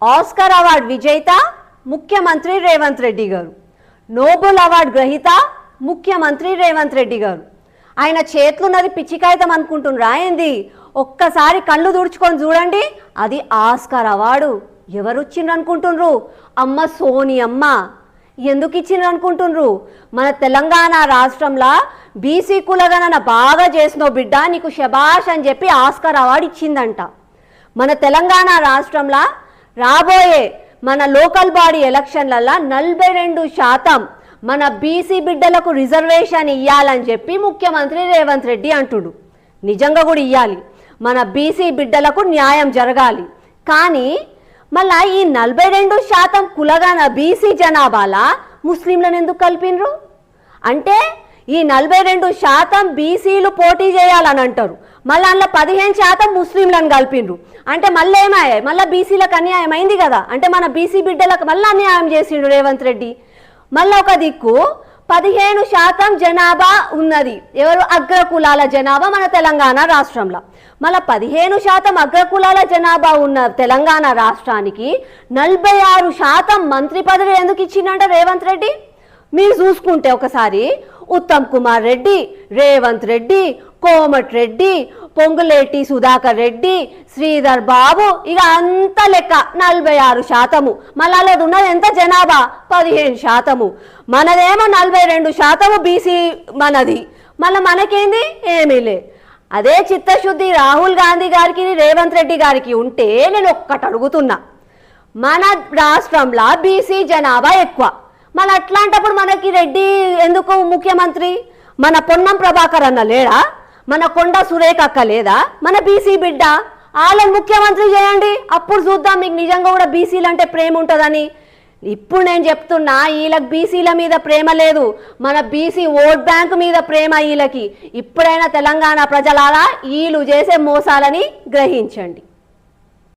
Oscar award విజేత ముఖ్యమంత్రి రేవంత్ రెడ్డి గారు, నోబెల్ అవార్డు గ్రహీత ముఖ్యమంత్రి రేవంత్ రెడ్డి గారు. ఆయన చేతులున్నది పిచ్చికాయితం అనుకుంటున్నారా ఏంది? ఒక్కసారి కళ్ళు తుడుచుకొని చూడండి, అది ఆస్కార్ అవార్డు. ఎవరు ఇచ్చిండ్రు అనుకుంటుండ్రు? అమ్మ సోనియమ్మ. ఎందుకు ఇచ్చిండ్రు అనుకుంటుండ్రు? మన తెలంగాణ రాష్ట్రంలో బీసీ కులగణన బాగా చేసినో బిడ్డ, నీకు శబాష్ అని చెప్పి ఆస్కార్ అవార్డు ఇచ్చిందంట. మన తెలంగాణ రాష్ట్రంలో రాబోయే మన లోకల్ బాడీ ఎలక్షన్లలో 42% మన బీసీ బిడ్డలకు రిజర్వేషన్ ఇవ్వాలని చెప్పి ముఖ్యమంత్రి రేవంత్ రెడ్డి అంటుడు. నిజంగా కూడా ఇవ్వాలి, మన బీసీ బిడ్డలకు న్యాయం జరగాలి. కానీ మళ్ళా ఈ 42% కులగణ బీసీ జనాభాల ముస్లింలను ఎందుకు కలిపినరు? అంటే ఈ 42% బీసీలు పోటీ చేయాలని అంటారు, మళ్ళీ అందులో 15% ముస్లింలను కలిపినరు. అంటే మళ్ళీ ఏమయ్యాయి? మళ్ళీ బీసీలకు అన్యాయం అయింది కదా. అంటే మన బీసీ బిడ్డలకు మళ్ళీ అన్యాయం చేసిండు రేవంత్ రెడ్డి. మళ్ళీ ఒక దిక్కు 15% జనాభా ఉన్నది, ఎవరు? అగ్రకులాల జనాభా మన తెలంగాణ రాష్ట్రంలో. మళ్ళీ 15% అగ్రకులాల జనాభా ఉన్న తెలంగాణ రాష్ట్రానికి 46% మంత్రి పదవి ఎందుకు ఇచ్చిందంట రేవంత్ రెడ్డి? మీరు చూసుకుంటే ఒకసారి ఉత్తమ్ కుమార్ రెడ్డి, రేవంత్ రెడ్డి, కోమటి రెడ్డి, పొంగులేటి సుధాకర్ రెడ్డి, శ్రీధర్ బాబు, ఇక అంత లెక్క 46%. మళ్ళీ అది ఉన్నది ఎంత జనాభా? 15%. మనదేమో 42% బీసీ మనది. మళ్ళీ మనకేంది? ఏమీ లే. అదే చిత్తశుద్ధి రాహుల్ గాంధీ గారికి రేవంత్ రెడ్డి గారికి ఉంటే నేను ఒక్కటి అడుగుతున్నా, మన రాష్ట్రంలో బీసీ జనాభా ఎక్కువ, మన అట్లాంటప్పుడు మనకి రెడ్డి ఎందుకు ముఖ్యమంత్రి? మన పొన్నం ప్రభాకర్ అన్న లేడా? మన కొండ సురేఖ అక్క లేదా? మన బీసీ బిడ్డ. వాళ్ళని ముఖ్యమంత్రి చేయండి, అప్పుడు చూద్దాం మీకు నిజంగా కూడా బీసీలు అంటే ప్రేమ ఉంటుందని. ఇప్పుడు నేను చెప్తున్నా, వీళ్ళకి బీసీల మీద ప్రేమ లేదు, మన బీసీ ఓట్ బ్యాంక్ మీద ప్రేమ వీళ్ళకి. ఇప్పుడైనా తెలంగాణ ప్రజలారా వీళ్ళు చేసే మోసాలని గ్రహించండి.